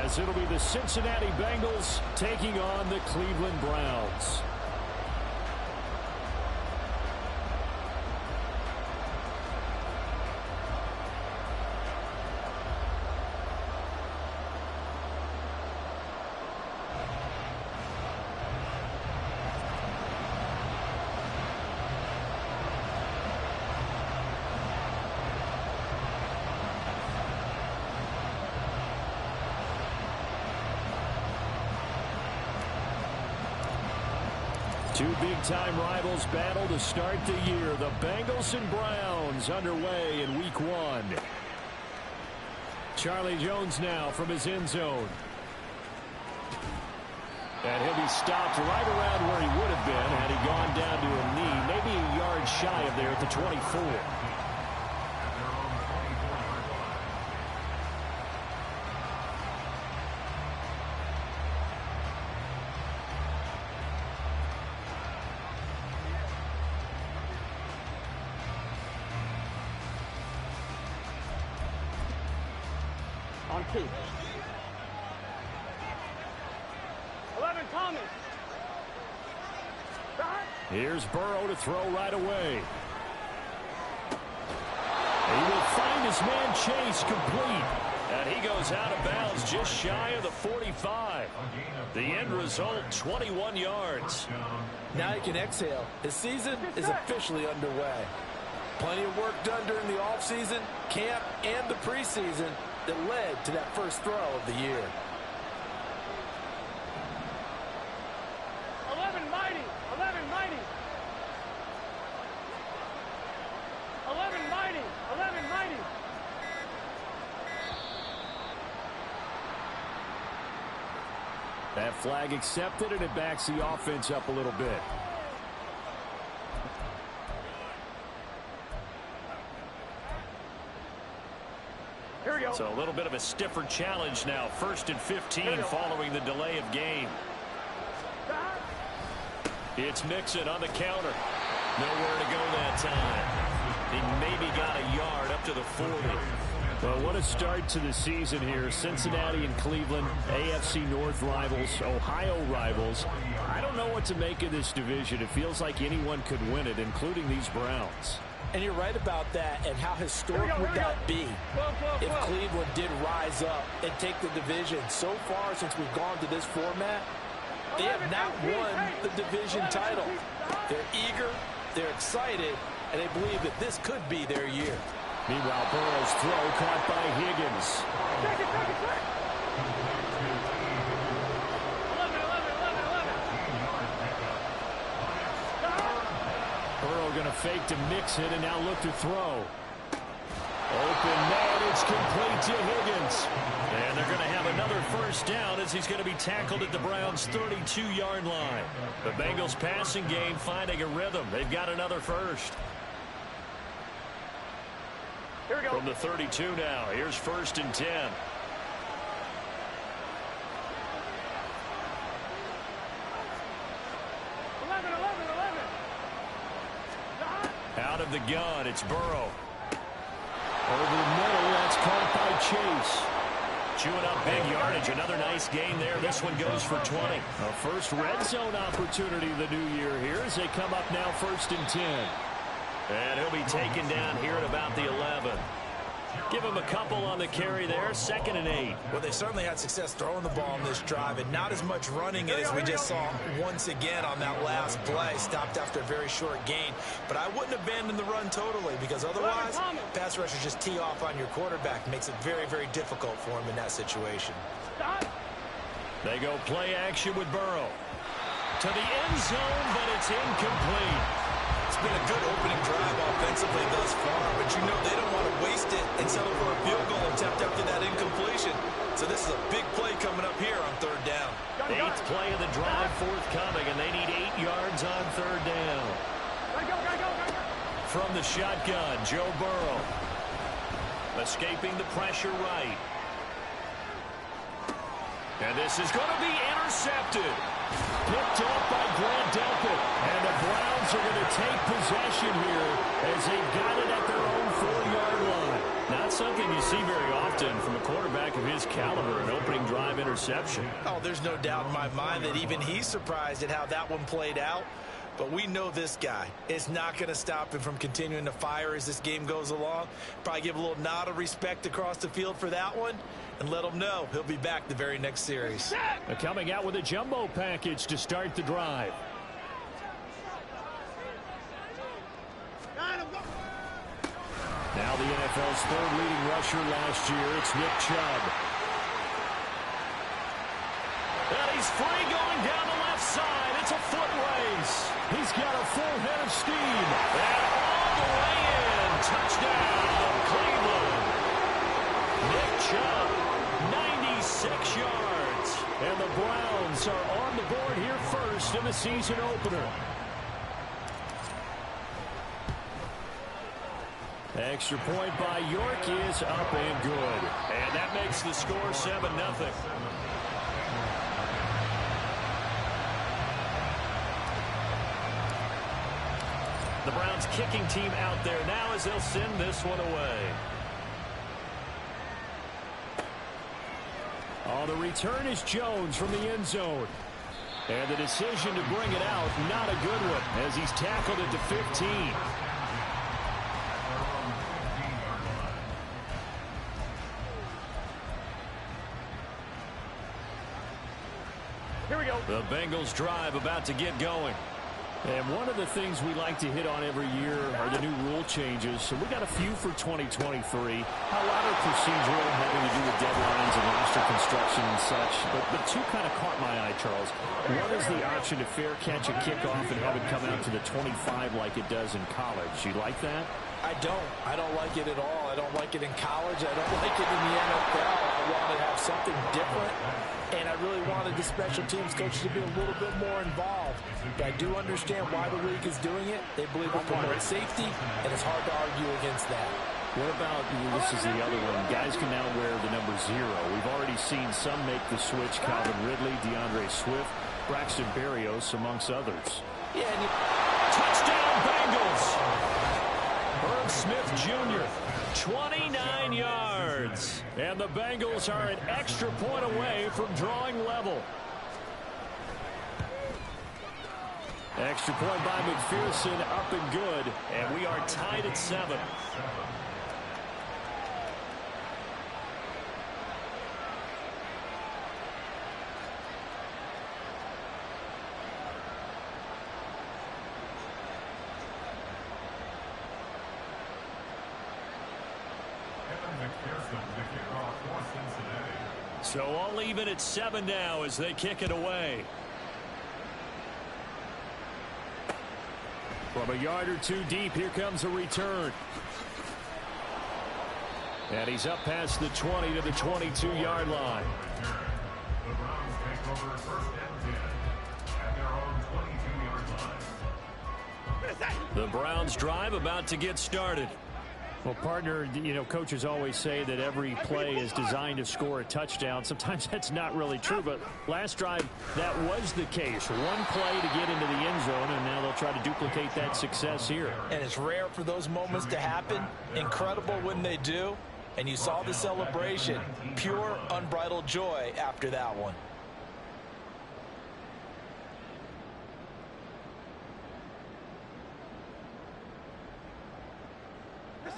as it'll be the Cincinnati Bengals taking on the Cleveland Browns. Two big-time rivals battle to start the year. The Bengals and Browns underway in Week 1. Charlie Jones now from his end zone. And he'll be stopped right around where he would have been had he gone down to a knee, maybe a yard shy of there at the 24. On two. 11 Thomas. Here's Burrow to throw right away. He will find his man Chase complete. And he goes out of bounds just shy of the 45. The end result, 21 yards. Now he can exhale. His season is officially underway. Plenty of work done during the offseason, camp, and the preseason that led to that first throw of the year. 11 mighty. 11 mighty. 11 mighty. 11 mighty. That flag accepted, and it backs the offense up a little bit. Here we go. So a little bit of a stiffer challenge now. 1st and 15 following the delay of game. It's Mixon on the counter. Nowhere to go that time. He maybe got a yard up to the 40. Well, what a start to the season here. Cincinnati and Cleveland, AFC North rivals, Ohio rivals. I don't know what to make of this division. It feels like anyone could win it, including these Browns. And you're right about that. And how historic would that be if Cleveland did rise up and take the division? So far, since we've gone to this format, they have not won the division title. They're eager, they're excited, and they believe that this could be their year. Meanwhile, Burrow's throw caught by Higgins. Take it. 11. Burrow going to fake to Mixon and now look to throw. Open man, it's complete to Higgins. And they're going to have another first down as he's going to be tackled at the Browns' 32-yard line. The Bengals passing game finding a rhythm. They've got another first. Here we go. From the 32 now, here's 1st and 10. 11. Out of the gun, it's Burrow. Over the middle, that's caught by Chase. Chewing up big yardage. Another nice gain there. This one goes for 20. A first red zone opportunity of the new year here as they come up now 1st and 10. And he'll be taken down here at about the 11. Give him a couple on the carry there. 2nd and 8. Well, they certainly had success throwing the ball in this drive and not as much running it as we just saw once again on that last play. Stopped after a very short gain. But I wouldn't abandon the run totally because otherwise, pass rushers just tee off on your quarterback. Makes it very, very difficult for him in that situation. They go play action with Burrow. To the end zone, but it's incomplete. It's been a good opening drive offensively thus far, but you know they don't want to waste it and settle for a field goal attempt after that incompletion. So this is a big play coming up here on 3rd down. 8th play of the drive forthcoming, and they need 8 yards on 3rd down. From the shotgun, Joe Burrow. Escaping the pressure right. And this is going to be intercepted. Picked off by Grant Delpit. And the Browns are going to take possession here as they've got it at their own 4-yard line. Not something you see very often from a quarterback of his caliber. An opening drive interception. Oh, there's no doubt in my mind that even he's surprised at how that one played out. But we know this guy is not going to stop him from continuing to fire as this game goes along. Probably give a little nod of respect across the field for that one and let him know he'll be back the very next series. Coming out with a jumbo package to start the drive. Now the NFL's third leading rusher last year, it's Nick Chubb. And he's free going down the left side. It's a foot race. He's got a full head of steam. And all the way in. Touchdown, Cleveland. Nick Chubb, 96 yards. And the Browns are on the board here first in the season opener. Extra point by York is up and good. And that makes the score 7-0. The Browns kicking team out there now as they'll send this one away. Oh, the return is Jones from the end zone. And the decision to bring it out, not a good one, as he's tackled it to 15. Here we go. The Bengals drive about to get going. And one of the things we like to hit on every year are the new rule changes. So we got a few for 2023. A lot of procedural having to do with deadlines and roster construction and such. But two kind of caught my eye, Charles. One is the option to fair catch a kickoff and have it come out to the 25 like it does in college. You like that? I don't. I don't like it at all. I don't like it in college. I don't like it in the NFL. I want to have something different. And I really wanted the special teams coaches to be a little bit more involved. But I do understand why the league is doing it. They believe it promotes safety, and it's hard to argue against that. What about, this is the other one, guys can now wear the number 0. We've already seen some make the switch, Calvin Ridley, DeAndre Swift, Braxton Berrios, amongst others. Yeah, and Touchdown, Bengals! Herb Smith Jr., 29 yards. And the Bengals are an extra point away from drawing level. Extra point by McPherson, up and good. And we are tied at 7. So all even at 7 now as they kick it away. From a yard or two deep, here comes a return. And he's up past the 20 to the 22-yard line. The Browns take over first and 10 at their own 22-yard line. The Browns drive about to get started. Well, partner, you know, coaches always say that every play is designed to score a touchdown. Sometimes that's not really true, but last drive, that was the case. One play to get into the end zone, and now they'll try to duplicate that success here. And it's rare for those moments to happen. Incredible when they do. And you saw the celebration. Pure, unbridled joy after that one.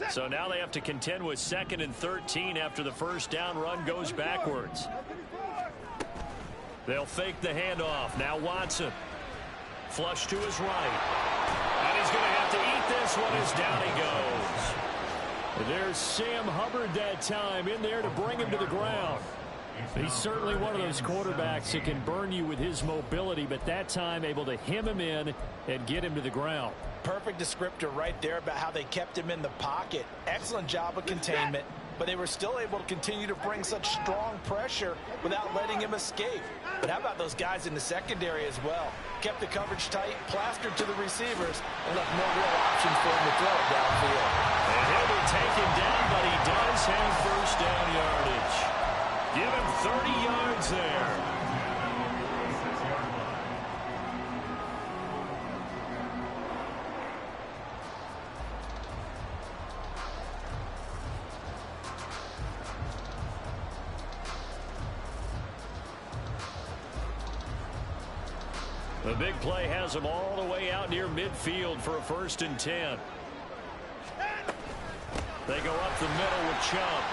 So now they have to contend with 2nd and 13 after the first down run goes backwards. They'll fake the handoff. Now Watson. Flush to his right. And he's going to have to eat this one as down he goes. There's Sam Hubbard that time in there to bring him to the ground. He's certainly one of those quarterbacks that can burn you with his mobility, but that time able to hem him in and get him to the ground. Perfect descriptor right there about how they kept him in the pocket. Excellent job of containment, but they were still able to continue to bring such strong pressure without letting him escape. But how about those guys in the secondary as well? Kept the coverage tight, plastered to the receivers, and left no real options for him to throw it downfield. And he'll be taken down, but he does have first down yardage. Give him 30 yards there. The big play has him all the way out near midfield for a 1st and 10. They go up the middle with Chubb.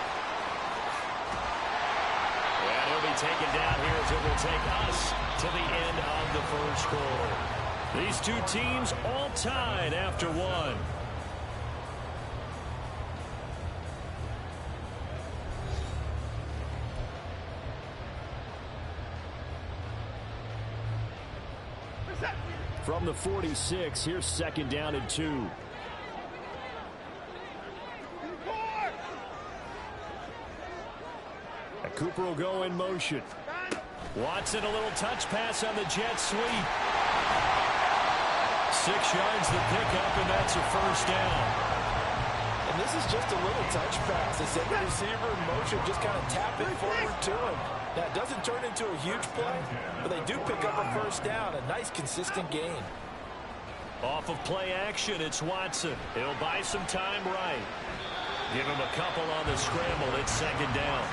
And he'll be taken down here as it will take us to the end of the 1st quarter. These two teams all tied after one. From the 46, here's 2nd down and 2. Cooper will go in motion. Watson, a little touch pass on the jet sweep. 6 yards the pickup, and that's a 1st down. And this is just a little touch pass. They send the receiver in motion, just kind of tap it forward to him. Now, it doesn't turn into a huge play, but they do pick up a 1st down. A nice, consistent gain. Off of play action, it's Watson. He'll buy some time right. Give him a couple on the scramble. It's 2nd down.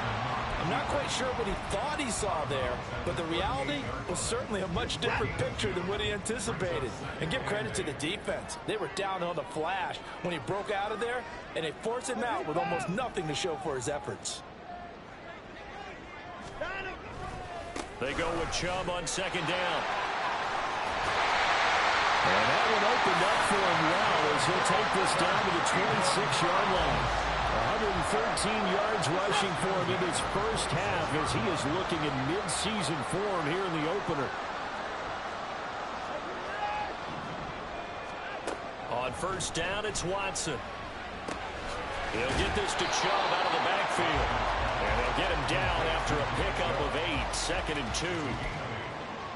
I'm not quite sure what he thought he saw there, but the reality was certainly a much different picture than what he anticipated. And give credit to the defense. They were down on the flash when he broke out of there, and they forced him out with almost nothing to show for his efforts. They go with Chubb on 2nd down. And that one opened up for him well as he'll take this down to the 26-yard line. 113 yards rushing for him in his 1st half as he is looking in mid-season form here in the opener. On 1st down, it's Watson. He'll get this to Chubb out of the backfield. And they'll get him down after a pickup of 8, 2nd and 2.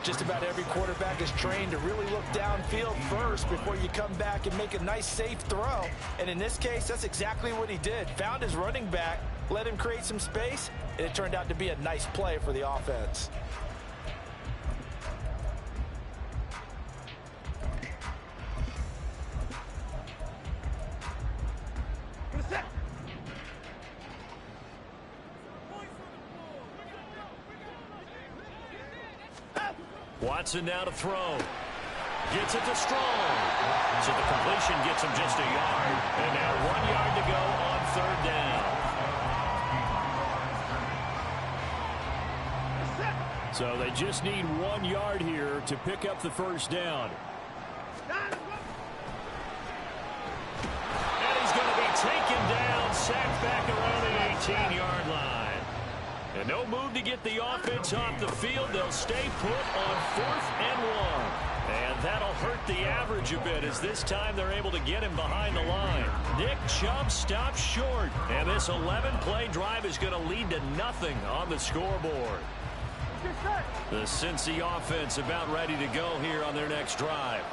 Just about every quarterback is trained to really look downfield first before you come back and make a nice, safe throw. And in this case, that's exactly what he did. Found his running back, let him create some space, and it turned out to be a nice play for the offense. Watson now to throw. Gets it to Strong. So the completion gets him just a yard. And now 1 yard to go on 3rd down. So they just need 1 yard here to pick up the 1st down. And he's going to be taken down, sacked back around the 18-yard line. And no move to get the offense off the field. They'll stay put on 4th and 1. And that'll hurt the average a bit as this time they're able to get him behind the line. Nick Chubb stops short. And this 11-play drive is going to lead to nothing on the scoreboard. The Cincy offense about ready to go here on their next drive.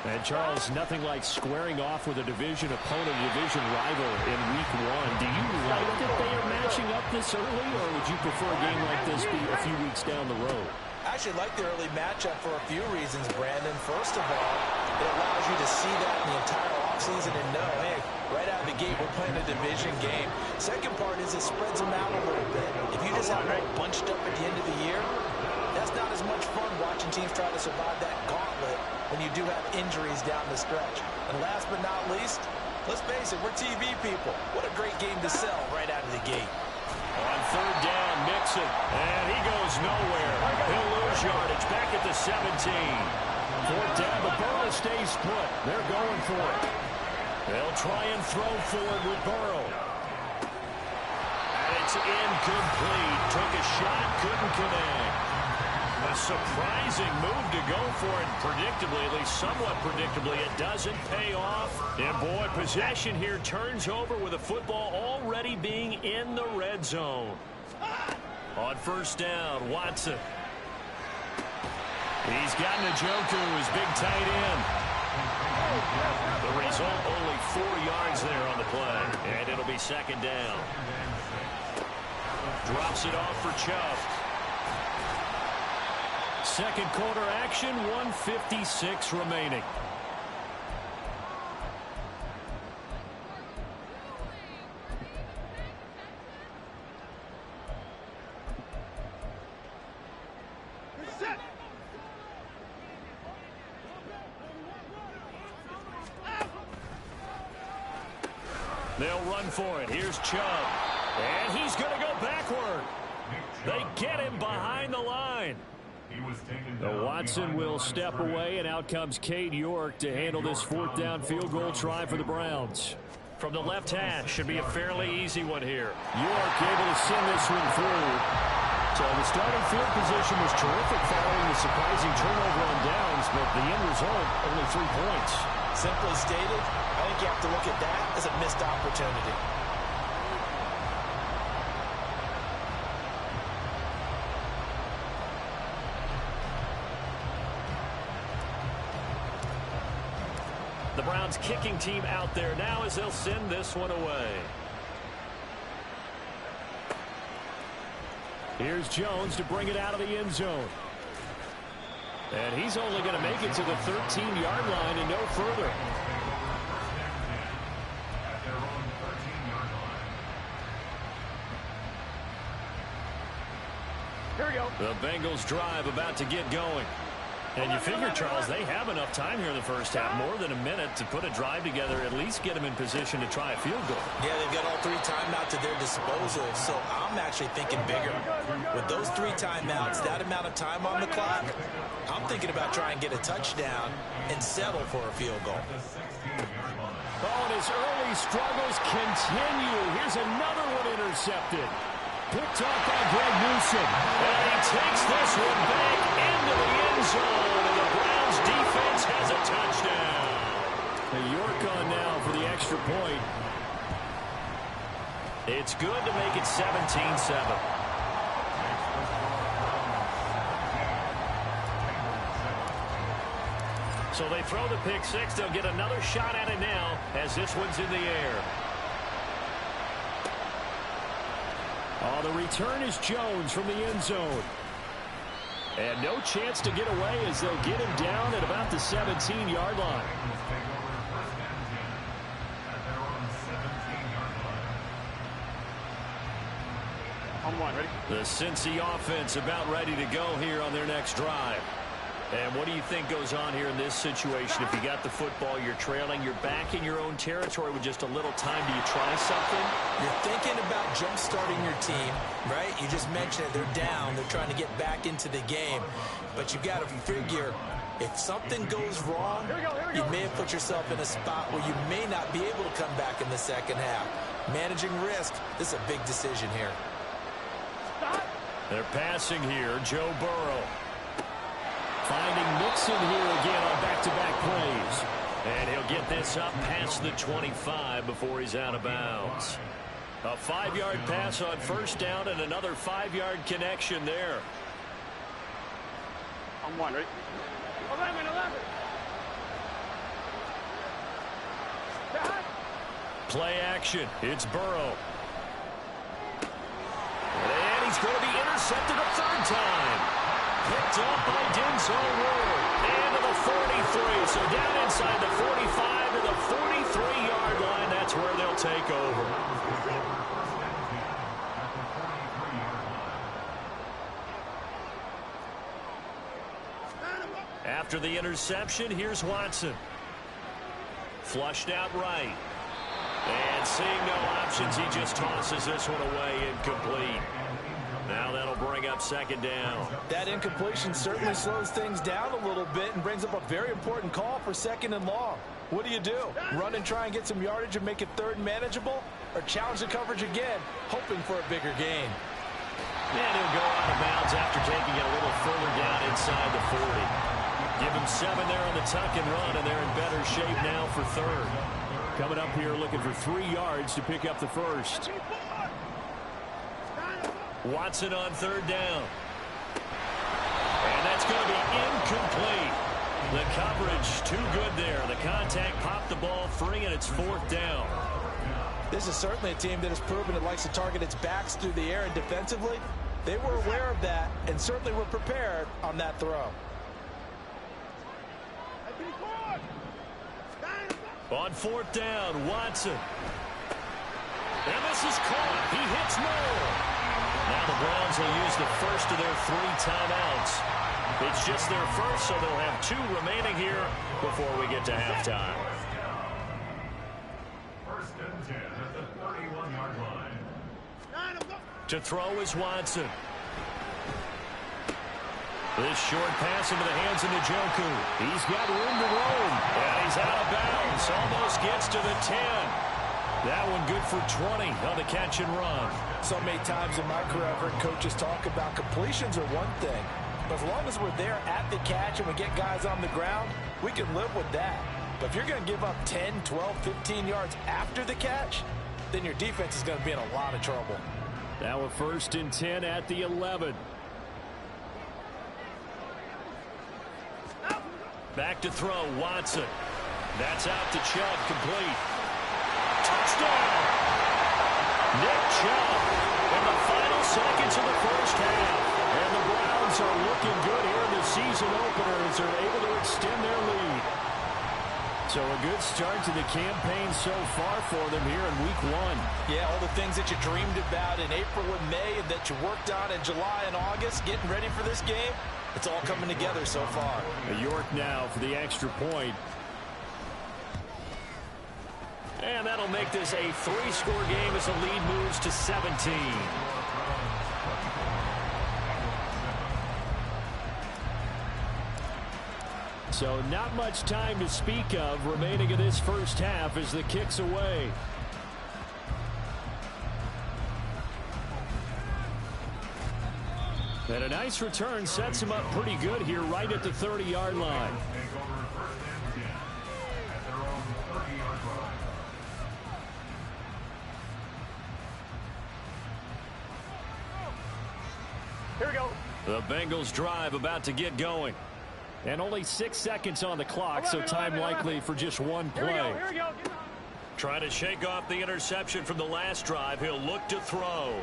And, Charles, nothing like squaring off with a division opponent, a division rival in Week 1. Do you like that they are matching up this early, or would you prefer a game like this be a few weeks down the road? I actually like the early matchup for a few reasons, Brandon. First of all, it allows you to see that in the entire offseason and know, hey, right out of the gate, we're playing a division game. Second part is it spreads them out a little bit. If you just have them all bunched up at the end of the year, that's not as much fun watching teams try to survive that gauntlet when you do have injuries down the stretch. And last but not least, let's face it, we're TV people. What a great game to sell right out of the gate. On 3rd down, Mixon, and he goes nowhere. He'll lose yardage back at the 17. 4th down, but Burrow stays put. They're going for it. They'll try and throw forward with Burrow. And it's incomplete. Took a shot, couldn't connect. A surprising move to go for it. Predictably, at least somewhat predictably, it doesn't pay off. And boy, possession here turns over with a football already being in the red zone. On 1st down, Watson. He's got Njoku, his big tight end. The result, only 4 yards there on the play. And it'll be 2nd down. Drops it off for Chubb. Second quarter action, 1:56 remaining. They'll run for it. Here's Chubb. And he's going to go backward. They get him behind the line. Watson will step away, and out comes Cade York to handle this fourth down field goal try for the Browns. From the left hash, should be a fairly easy one here. York able to send this one through. So the starting field position was terrific following the surprising turnover on downs, but the end result, only 3 points. Simply stated, I think you have to look at that as a missed opportunity. The Browns kicking team out there now as they'll send this one away. Here's Jones to bring it out of the end zone. And he's only going to make it to the 13-yard line and no further. Here we go. The Bengals drive about to get going. And you figure, Charles, they have enough time here in the first half, more than a minute, to put a drive together, at least get them in position to try a field goal. Yeah, they've got all 3 timeouts at their disposal, so I'm actually thinking bigger. With those 3 timeouts, that amount of time on the clock, I'm thinking about trying to get a touchdown and settle for a field goal. Oh, and his early struggles continue. Here's another one intercepted. Picked off by Greg Newsom. And he takes this one back into the end zone, and the Browns defense has a touchdown. York on now for the extra point. It's good to make it 17-7. So they throw the pick six. They'll get another shot at it now as this one's in the air. Oh, the return is Jones from the end zone. And no chance to get away as they'll get him down at about the 17-yard line. On one, ready? The Cincy offense about ready to go here on their next drive. And what do you think goes on here in this situation? If you got the football, you're trailing, you're back in your own territory with just a little time. Do you try something? You're thinking about jump-starting your team, right? You just mentioned it. They're down. They're trying to get back into the game. But you've got to figure, if something goes wrong, you may have put yourself in a spot where you may not be able to come back in the second half. Managing risk, this is a big decision here. Stop. They're passing here. Joe Burrow. Finding Mixon here again on back-to-back plays. And he'll get this up past the 25 before he's out of bounds. A 5-yard pass on first down and another 5-yard connection there. On one, ready? 11. Play action. It's Burrow. And he's going to be intercepted a third time. Picked up by Denzel Ward. And to the 43. So down inside the 45 to the 43-yard line. That's where they'll take over. After the interception, here's Watson. Flushed out right. And seeing no options, he just tosses this one away incomplete. Now that'll bring up second down. That incompletion certainly slows things down a little bit and brings up a very important call for second and long. What do? Run and try and get some yardage and make it third and manageable? Or challenge the coverage again, hoping for a bigger gain? And he'll go out of bounds after taking it a little further down inside the 40. Give him 7 there on the tuck and run, and they're in better shape now for third. Coming up here looking for 3 yards to pick up the first. Watson on third down. And that's going to be incomplete. The coverage too good there. The contact popped the ball free, and it's fourth down. This is certainly a team that has proven it likes to target its backs through the air, and defensively, they were aware of that and certainly were prepared on that throw. On fourth down, Watson. And this is caught. He hits Moore. Now the Browns will use the first of their 3 timeouts. It's just their first, so they'll have 2 remaining here before we get to halftime. First and 10. To throw is Watson. This short pass into the hands of Njoku. He's got room to roam. And he's out of bounds. Almost gets to the 10. That one good for 20 on the catch and run. So many times in my career, I've heard coaches talk about completions are one thing. But as long as we're there at the catch and we get guys on the ground, we can live with that. But if you're going to give up 10, 12, 15 yards after the catch, then your defense is going to be in a lot of trouble. Now a 1st and 10 at the 11. Back to throw, Watson. That's out to Chubb, complete. Touchdown! Nick Chubb in the final seconds of the first half. And the Browns are looking good here in the season opener as they're able to extend their lead. So a good start to the campaign so far for them here in week 1. Yeah, all the things that you dreamed about in April and May and that you worked on in July and August, getting ready for this game, it's all coming together so far. York now for the extra point. And that'll make this a 3-score game as the lead moves to 17. So not much time to speak of remaining in this first half as the kick's away. And a nice return sets him up pretty good here right at the 30-yard line. Here we go. The Bengals drive about to get going. And only 6 seconds on the clock, so time likely for just one play. Here we go. Trying to shake off the interception from the last drive. He'll look to throw.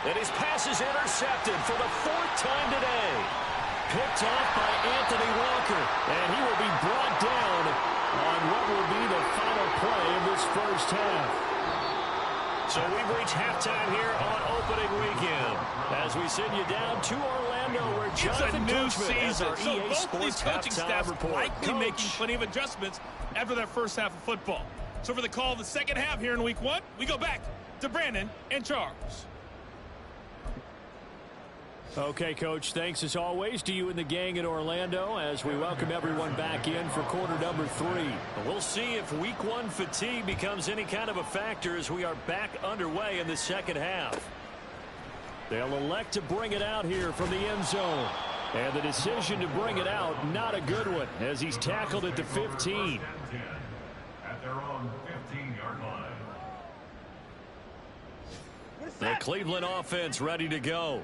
And his pass is intercepted for the 4th time today. Picked off by Anthony Walker. And he will be brought down on what will be the final play of this first half. So we've reached halftime here on opening weekend. As we send you down to Orlando where Jonathan It's a new Coachman has season, our so EA both Sports these coaching halftime staffs report. likely Coach. making plenty of adjustments after that first half of football. So for the call of the second half here in week 1, we go back to Brandon and Charles. Okay, Coach, thanks as always to you and the gang in Orlando as we welcome everyone back in for quarter number 3. We'll see if week 1 fatigue becomes any kind of a factor as we are back underway in the second half. They'll elect to bring it out here from the end zone. And the decision to bring it out, not a good one, as he's tackled at the 15. At their own 15-yard line. The Cleveland offense ready to go.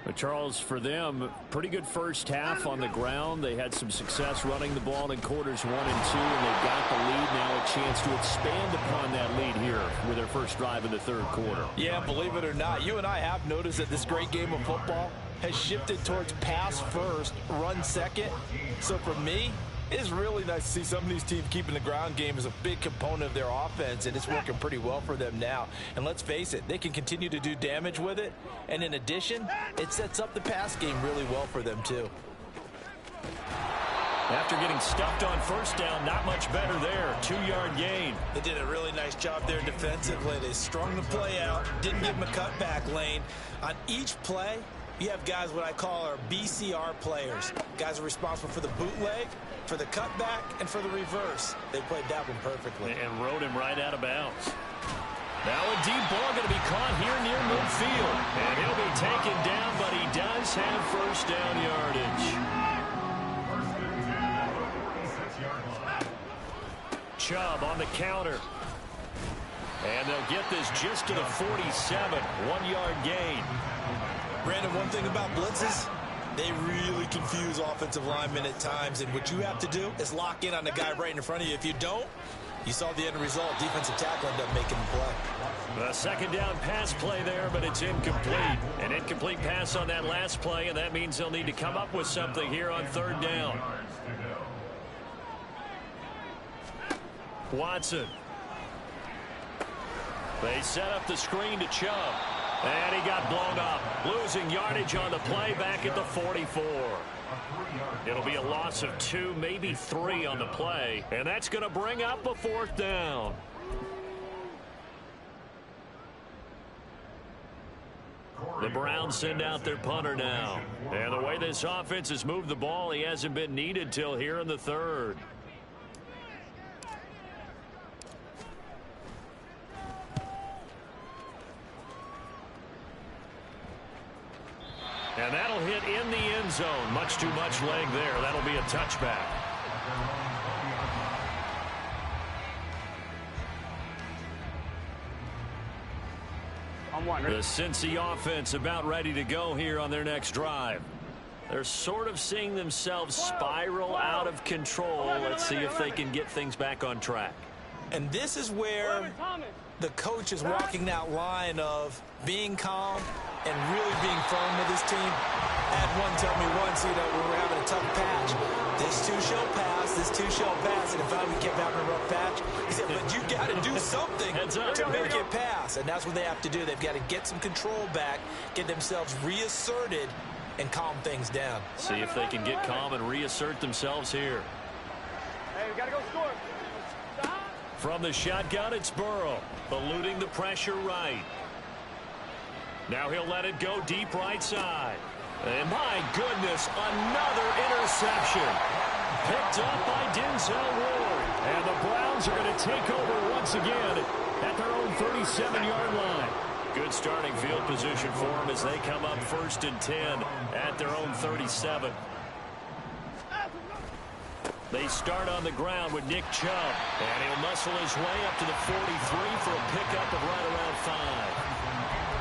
But Charles, for them, pretty good first half on the ground. They had some success running the ball in quarters 1 and 2, and they've got the lead now, a chance to expand upon that lead here with their first drive in the 3rd quarter. Yeah, believe it or not, you and I have noticed that this great game of football has shifted towards pass first, run second. So for me, it's really nice to see some of these teams keeping the ground game as a big component of their offense, and it's working pretty well for them now. And let's face it, they can continue to do damage with it. And in addition, it sets up the pass game really well for them, too. After getting stuffed on first down, not much better there. 2-yard gain. They did a really nice job there defensively. They strung the play out, didn't give them a cutback lane. On each play, you have guys what I call our BCR players. Guys are responsible for the bootleg, for the cutback, and for the reverse. They played that one perfectly. And rode him right out of bounds. Now a deep ball going to be caught here near midfield. And he'll be taken down, but he does have first down yardage. Chubb on the counter. And they'll get this just to the 47. 1-yard gain. Brandon, one thing about blitzes, they really confuse offensive linemen at times, and what you have to do is lock in on the guy right in front of you. If you don't, you saw the end result. Defensive tackle ended up making the play. A 2nd down pass play there, but it's incomplete. An incomplete pass on that last play, and that means they'll need to come up with something here on 3rd down. Watson. They set up the screen to Chubb. And he got blown up. Losing yardage on the play back at the 44. It'll be a loss of 2, maybe 3 on the play. And that's going to bring up a 4th down. The Browns send out their punter now. And the way this offense has moved the ball, he hasn't been needed till here in the third. And that'll hit in the end zone. Much too much leg there. That'll be a touchback. The Cincy offense about ready to go here on their next drive. They're sort of seeing themselves spiral out of control. Let's see if they can get things back on track. And this is where the coach is walking that line of being calm and really being firm with his team. I had one tell me once, when we were having a tough patch, this too shall pass, this too shall pass. And if I kept having a rough patch, he said, but you got to do something to make it pass. And that's what they have to do. They've got to get some control back, get themselves reasserted, and calm things down. See if they can get calm and reassert themselves here. Hey, we got to go score. Stop. From the shotgun, it's Burrow, eluding the pressure right. Now he'll let it go deep right side. And my goodness, another interception. Picked up by Denzel Ward. And the Browns are going to take over once again at their own 37-yard line. Good starting field position for them as they come up 1st and 10 at their own 37. They start on the ground with Nick Chubb. And he'll muscle his way up to the 43 for a pickup of right around 5.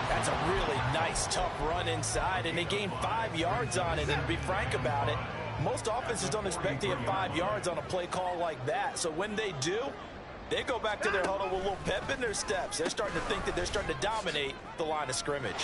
That's a really nice, tough run inside, and they gained 5 yards on it. And to be frank about it, most offenses don't expect to get 5 yards on a play call like that. So when they do, they go back to their huddle with a little pep in their steps. They're starting to think that they're starting to dominate the line of scrimmage.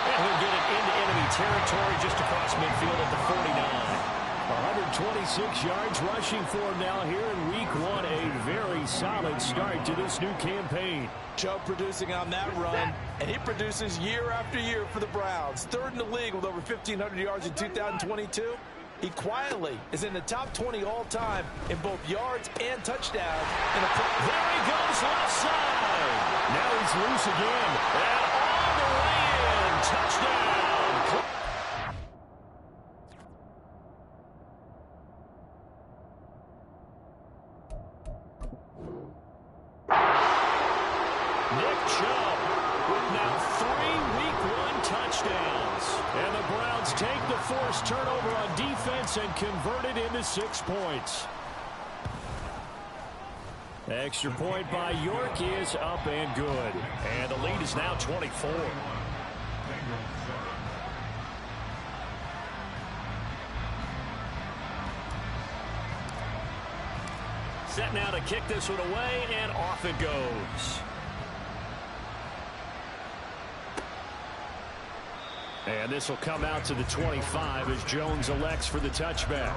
And he'll get it into enemy territory just across midfield at the 49. 126 yards rushing for him now here in week 1. A very solid start to this new campaign. Chubb producing on that run, and he produces year after year for the Browns. 3rd in the league with over 1,500 yards in 2022. He quietly is in the top 20 all-time in both yards and touchdowns. There he goes left side. Now he's loose again. And all the way in. Touchdown. Nick Chubb with now 3 week 1 touchdowns. And the Browns take the forced turnover on defense and convert it into 6 points. Extra point by York is up and good. And the lead is now 24. Set now to kick this one away, and off it goes. And this will come out to the 25 as Jones elects for the touchback.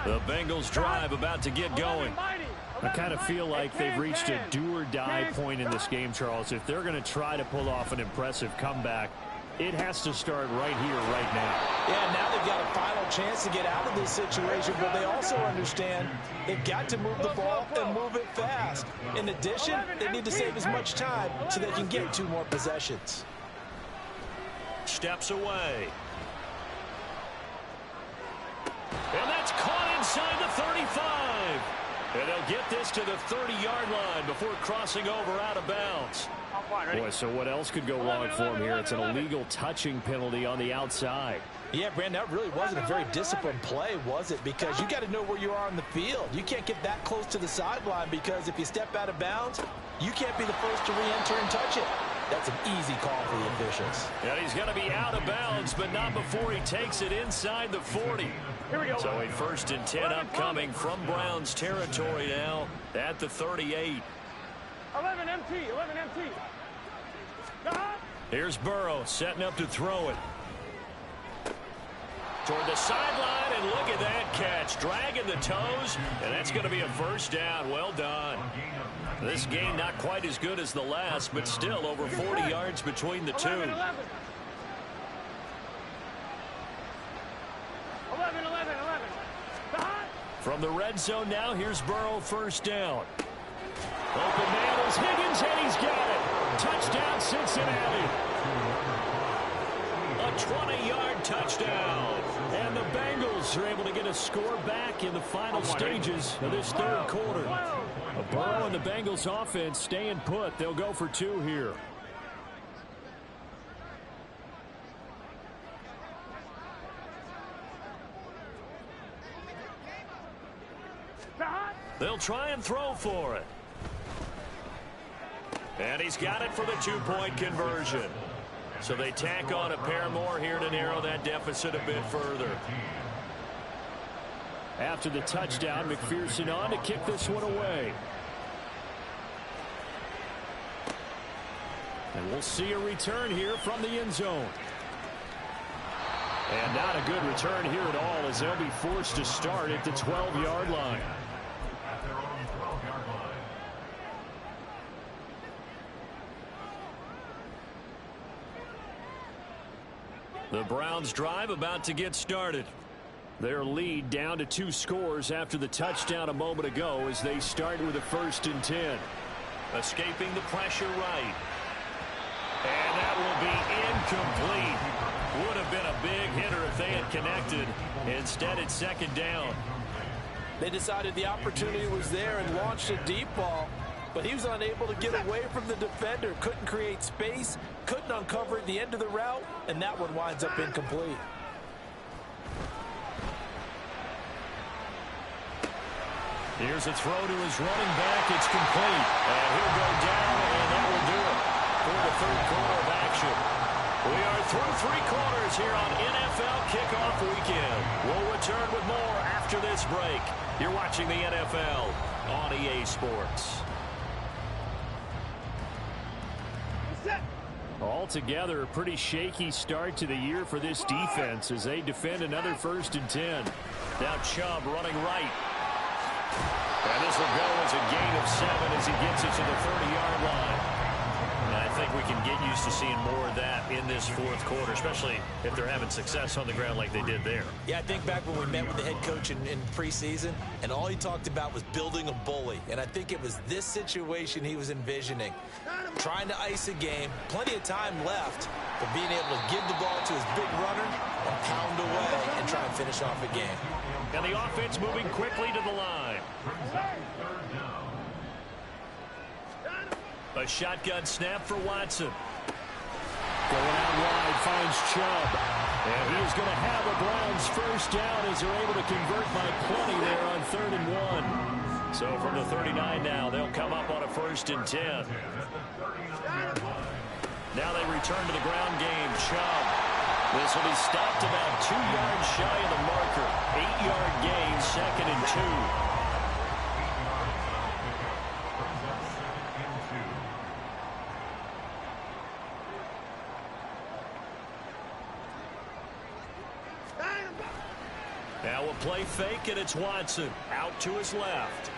The Bengals drive about to get going. I kind of feel like they've reached a do-or-die point in this game, Charles. If they're going to try to pull off an impressive comeback, it has to start right here, right now. Yeah, now they've got a final chance to get out of this situation, but they also understand they've got to move the ball and move it fast. In addition, they need to save as much time so they can get 2 more possessions. Steps away. And that's caught inside the 35. And they'll get this to the 30-yard line before crossing over out of bounds. Boy, so what else could go wrong for him here? It's an illegal touching penalty on the outside. Yeah, Brandon, that really wasn't a very disciplined play, was it? Because you got to know where you are on the field. You can't get that close to the sideline because if you step out of bounds, you can't be the first to re-enter and touch it. That's an easy call for the officials. And he's going to be out of bounds, but not before he takes it inside the 40. Here we go. So a 1st and 10 upcoming from Browns territory now at the 38. 11 MT, 11 MT. Here's Burrow setting up to throw it. toward the sideline, and look at that catch. Dragging the toes, and that's going to be a first down. Well done. This game not quite as good as the last, but still over 40 yards between the two. 11. From the red zone now, here's Burrow, first down. Open man is Higgins, and he's got it. Touchdown, Cincinnati. A 20-yard touchdown. And the Bengals are able to get a score back in the final stages of this third quarter. Burrow and the Bengals offense staying put. They'll go for two here. They'll try and throw for it. And he's got it for the two-point conversion. So they tack on a pair more here to narrow that deficit a bit further. After the touchdown, McPherson on to kick this one away. And we'll see a return here from the end zone. And not a good return here at all, as they'll be forced to start at the 12-yard line. The Browns drive about to get started. Their lead down to 2 scores after the touchdown a moment ago as they start with a 1st and 10. Escaping the pressure right. And that will be incomplete. Would have been a big hitter if they had connected. Instead, it's 2nd down. They decided the opportunity was there and launched a deep ball, but he was unable to get away from the defender. Couldn't create space, couldn't uncover the end of the route, and that one winds up incomplete. Here's a throw to his running back. It's complete. And he'll go down, and that will do it for the third quarter of action. We are through 3 quarters here on NFL Kickoff Weekend. We'll return with more after this break. You're watching the NFL on EA Sports. Altogether, a pretty shaky start to the year for this defense as they defend another 1st and 10. Now Chubb running right. And this will go as a gain of 7 as he gets it to the 30-yard line. And I think we can get used to seeing more of that in this 4th quarter, especially if they're having success on the ground like they did there. Yeah, I think back when we met with the head coach in preseason, and all he talked about was building a bully. And I think it was this situation he was envisioning. Trying to ice a game, plenty of time left, but being able to give the ball to his big runner and pound away and try and finish off a game. And the offense moving quickly to the line. A shotgun snap for Watson. Going out wide, finds Chubb. And he is going to have a Browns first down as they're able to convert by plenty there on 3rd and 1. So from the 39 now, they'll come up on a 1st and 10. Now they return to the ground game. Chubb. This will be stopped about 2 yards shy of the marker. 8-yard gain, 2nd and 2. Now a play fake, and it's Watson out to his left.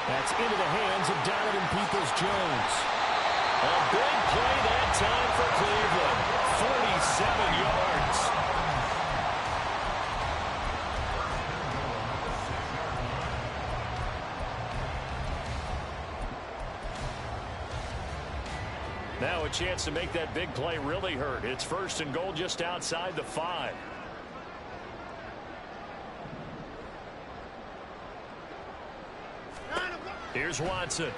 That's into the hands of Donovan Peoples-Jones. A big play that time for Cleveland. 47 yards. Now a chance to make that big play really hurt. It's 1st and goal just outside the 5. Here's Watson.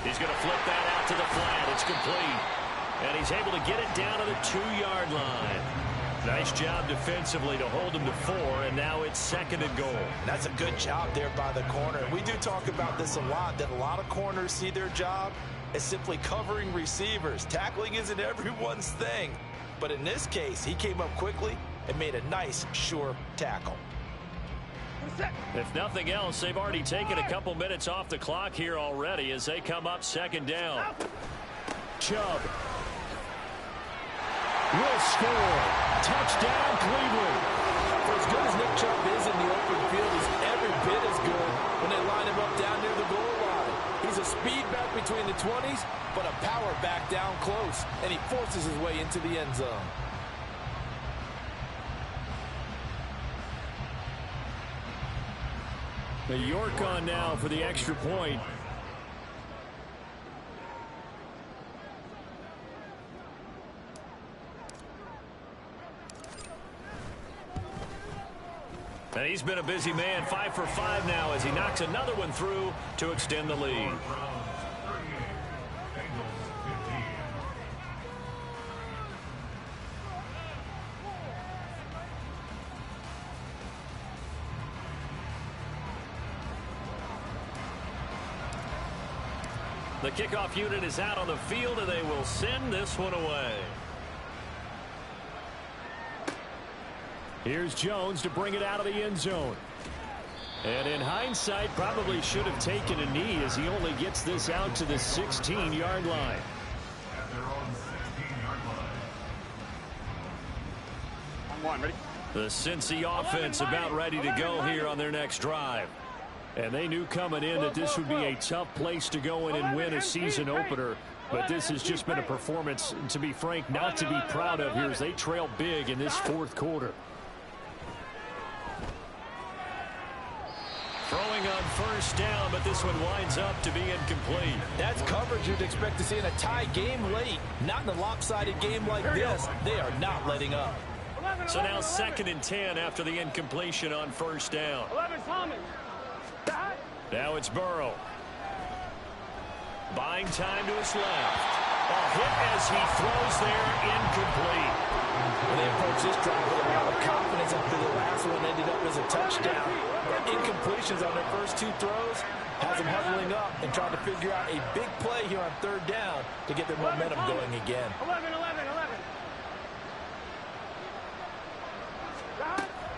He's going to flip that out to the flat. It's complete. And he's able to get it down to the 2-yard line. Nice job defensively to hold him to 4, and now it's 2nd and goal. That's a good job there by the corner. We do talk about this a lot, that a lot of corners see their job as simply covering receivers. Tackling isn't everyone's thing. But in this case, he came up quickly and made a nice, sure tackle. If nothing else, they've already taken a couple minutes off the clock here already as they come up 2nd down. Chubb. will score. Touchdown, Cleveland. For as good as Nick Chubb is in the open field, he's every bit as good when they line him up down near the goal line. He's a speed back between the 20s, but a power back down close, and he forces his way into the end zone. The York on now for the extra point. And he's been a busy man, 5 for 5 now as he knocks another one through to extend the lead. The kickoff unit is out on the field, and they will send this one away. Here's Jones to bring it out of the end zone. And in hindsight, probably should have taken a knee as he only gets this out to the 16-yard line. At their own 16-yard line. On one, ready? The Cincy offense about ready to go here on their next drive. And they knew coming in that this would be a tough place to go in and win a season opener. But this has just been a performance, to be frank, not to be proud of here as they trail big in this fourth quarter. Throwing on first down, but this one winds up to be incomplete. That's coverage you'd expect to see in a tie game late. Not in a lopsided game like this. They are not letting up. So now 2nd and 10 after the incompletion on first down. 11, Thomas. Now it's Burrow. Buying time to his left. A hit as he throws there, incomplete. When they approach this drive with a lot of confidence after the last one ended up as a touchdown. But incompletions on their first 2 throws has them huddling up and trying to figure out a big play here on 3rd down to get their momentum going again. 11, 11, 11.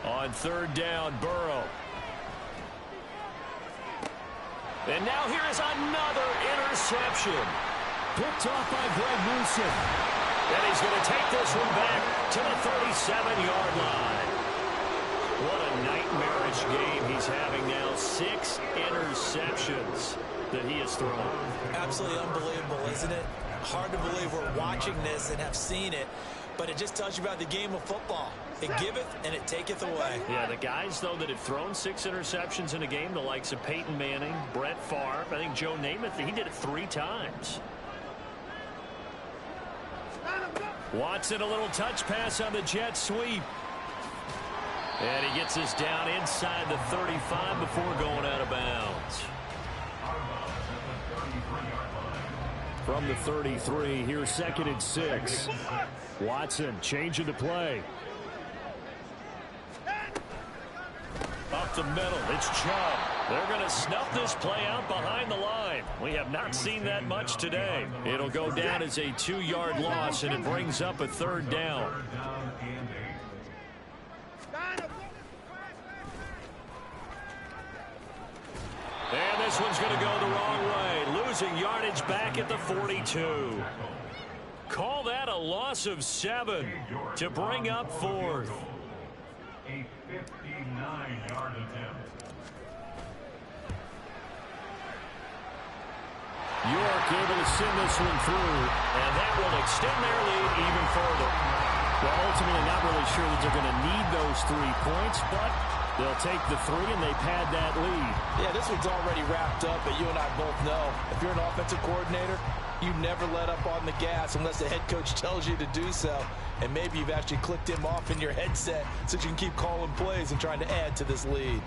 On 3rd down, Burrow. And now here is another interception. Picked off by Greg Newsom. And he's going to take this one back to the 37-yard line. What a nightmarish game he's having now. 6 interceptions that he has thrown. Absolutely unbelievable, isn't it? Hard to believe we're watching this and have seen it, but it just tells you about the game of football. It giveth and it taketh away. Yeah, the guys, though, that have thrown 6 interceptions in a game, the likes of Peyton Manning, Brett Favre, I think Joe Namath, he did it 3 times. Watson, a little touch pass on the jet sweep. And he gets us down inside the 35 before going out of bounds. From the 33, here's 2nd and 6. Watson changing the play. Up the middle, it's Chubb. They're going to snuff this play out behind the line. We have not seen that much today. It'll go down as a 2-yard loss, and it brings up a 3rd down. And this one's going to go the wrong way. Losing yardage back at the 42. Call that a loss of 7 to bring up 4th. A 59-yard attempt. York able to send this one through, and that will extend their lead even further. Well, ultimately not really sure that they're going to need those 3 points, but they'll take the 3 and they pad that lead. Yeah, this one's already wrapped up, but you and I both know if you're an offensive coordinator, you never let up on the gas unless the head coach tells you to do so. And maybe you've actually clicked him off in your headset so you can keep calling plays and trying to add to this lead.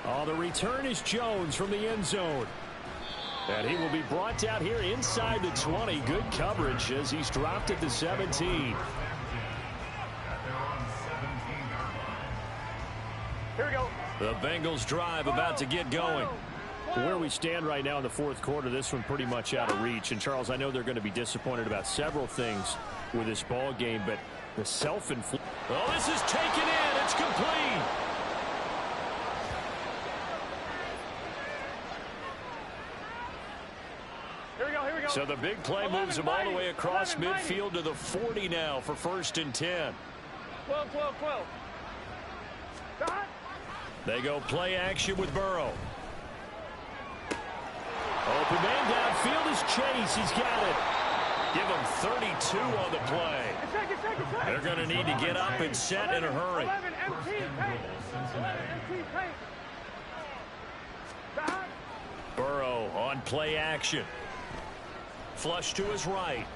Oh, the return is Jones from the end zone. And he will be brought down here inside the 20. Good coverage as he's dropped at the 17. Here we go. The Bengals drive about to get going. Where we stand right now in the 4th quarter, this one pretty much out of reach. And, Charles, I know they're going to be disappointed about several things with this ball game, but the self-inflict. Oh, this is taken in. It's complete. Here we go. So the big play moves him all the way across midfield to the 40 now for 1st and 10. 12, 12, 12. They go play action with Burrow. Open man downfield is Chase. He's got it. Give him 32 on the play. They're going to need to get up and set in a hurry. 11 MT paint. 11 MT paint. Burrow on play action. Flush to his right.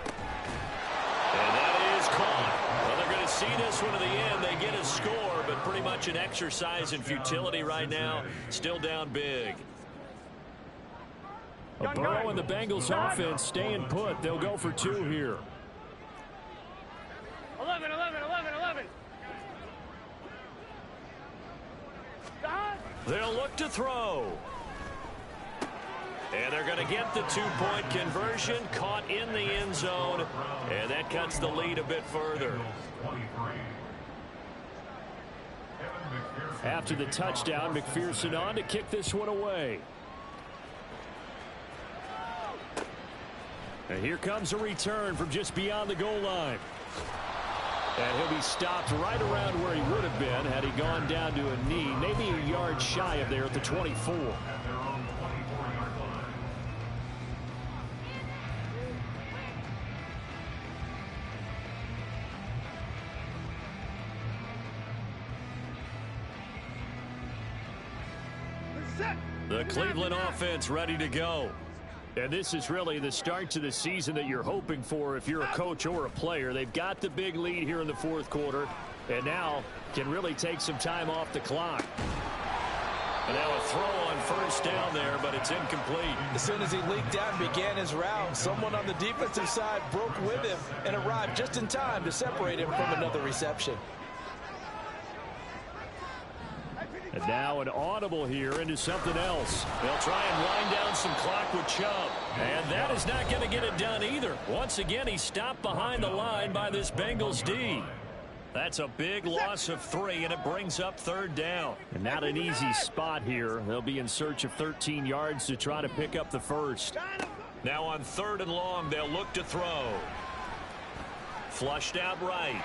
And that is caught. Well, they're going to see this one to the end. They get a score, but pretty much an exercise in futility right now. Still down big. Burrow and the Bengals offense staying put. They'll go for 2 here. 11, 11, 11, 11. They'll look to throw. And they're going to get the 2-point conversion. Caught in the end zone. And that cuts the lead a bit further. After the touchdown, McPherson on to kick this one away. And here comes a return from just beyond the goal line. And he'll be stopped right around where he would have been had he gone down to a knee, maybe a yard shy of there at the 24. The Cleveland offense ready to go. And this is really the start to the season that you're hoping for if you're a coach or a player. They've got the big lead here in the 4th quarter, and now can really take some time off the clock. And now a throw on 1st down there, but it's incomplete. As soon as he leaked out and began his route, someone on the defensive side broke with him and arrived just in time to separate him from another reception. And now an audible here into something else. They'll try and wind down some clock with Chubb. And that is not going to get it done either. Once again, he's stopped behind the line by this Bengals D. That's a big loss of 3, and it brings up 3rd down. And not an easy spot here. They'll be in search of 13 yards to try to pick up the 1st. Now on 3rd and long, they'll look to throw. Flushed out right.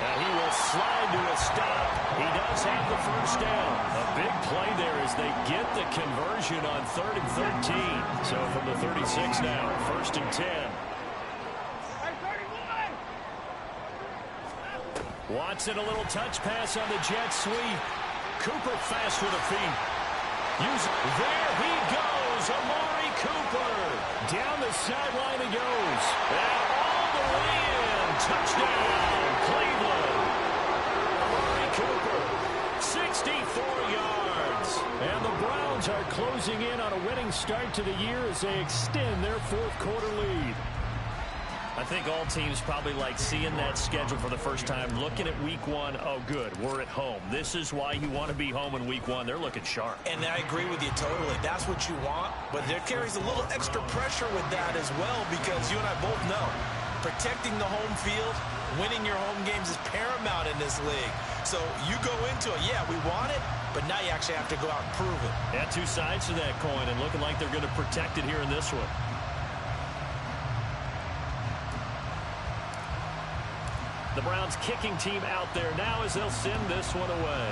And he will slide to a stop. He does have the 1st down. A big play there as they get the conversion on 3rd and 13. So from the 36 now, 1st and 10. Watson, a little touch pass on the jet sweep. Cooper fast with the feet. There he goes, Amari Cooper. Down the sideline he goes. And all the way in. Touchdown, Cleveland. Amari Cooper, 64 yards. And the Browns are closing in on a winning start to the year as they extend their 4th quarter lead. I think all teams probably like seeing that schedule for the first time, looking at week 1. Oh, good, we're at home. This is why you want to be home in week 1. They're looking sharp. And I agree with you totally. That's what you want, but there carries a little extra pressure with that as well because you and I both know protecting the home field, winning your home games is paramount in this league. So you go into it, yeah, we want it, but now you actually have to go out and prove it. Yeah, 2 sides to that coin, and looking like they're going to protect it here in this one. The Browns kicking team out there now as they'll send this one away.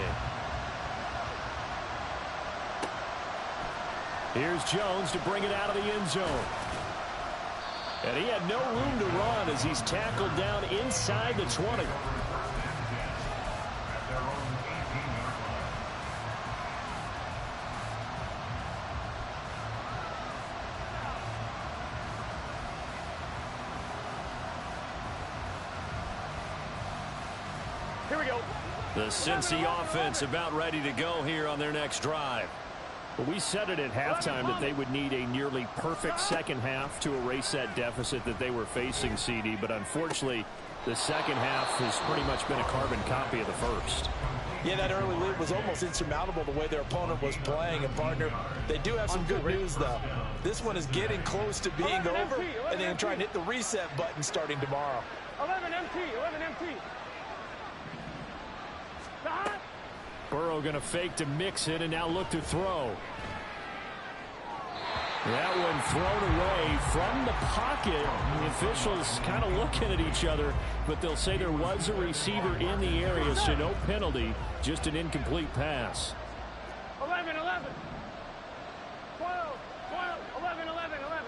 Here's Jones to bring it out of the end zone. And he had no room to run as he's tackled down inside the 20. Here we go. The Cincy offense about ready to go here on their next drive. Well, we said it at halftime that they would need a nearly perfect second half to erase that deficit that they were facing, CD. But unfortunately, the second half has pretty much been a carbon copy of the first. Yeah, that early lead was almost insurmountable the way their opponent was playing. And, partner, they do have some good news, though. This one is getting close to being over, and then try and hit the reset button starting tomorrow. 11 MT, 11 MT. Burrow going to fake to mix it and now look to throw. That one thrown away from the pocket. The officials kind of looking at each other, but they'll say there was a receiver in the area, so no penalty, just an incomplete pass. 11, 11. 12, 12, 11, 11, 11.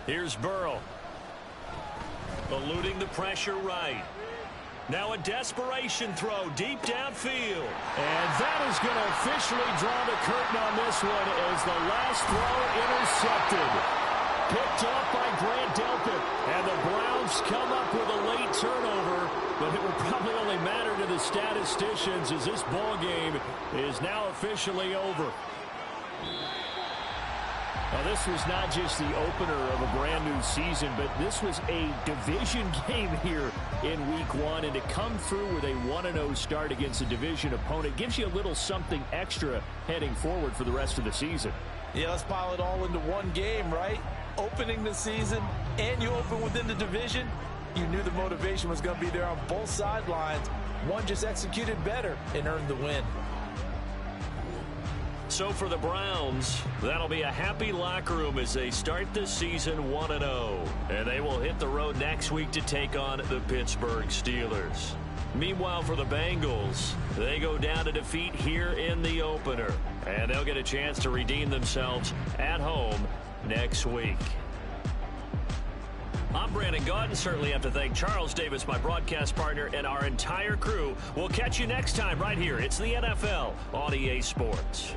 Here's Burrow. Eluding the pressure right. Now a desperation throw deep downfield. And that is going to officially draw the curtain on this one as the last throw intercepted. Picked off by Grant Delpit. And the Browns come up with a late turnover, but it will probably only matter to the statisticians as this ball game is now officially over. Now, this was not just the opener of a brand new season, but this was a division game here in week one. And to come through with a 1-0 start against a division opponent gives you a little something extra heading forward for the rest of the season. Yeah, let's pile it all into one game, right? Opening the season, and you open within the division. You knew the motivation was going to be there on both sidelines. One just executed better and earned the win. So for the Browns, that'll be a happy locker room as they start this season 1-0. And they will hit the road next week to take on the Pittsburgh Steelers. Meanwhile, for the Bengals, they go down to defeat here in the opener. And they'll get a chance to redeem themselves at home next week. I'm Brandon Gaudin. Certainly have to thank Charles Davis, my broadcast partner, and our entire crew. We'll catch you next time right here. It's the NFL on EA Sports.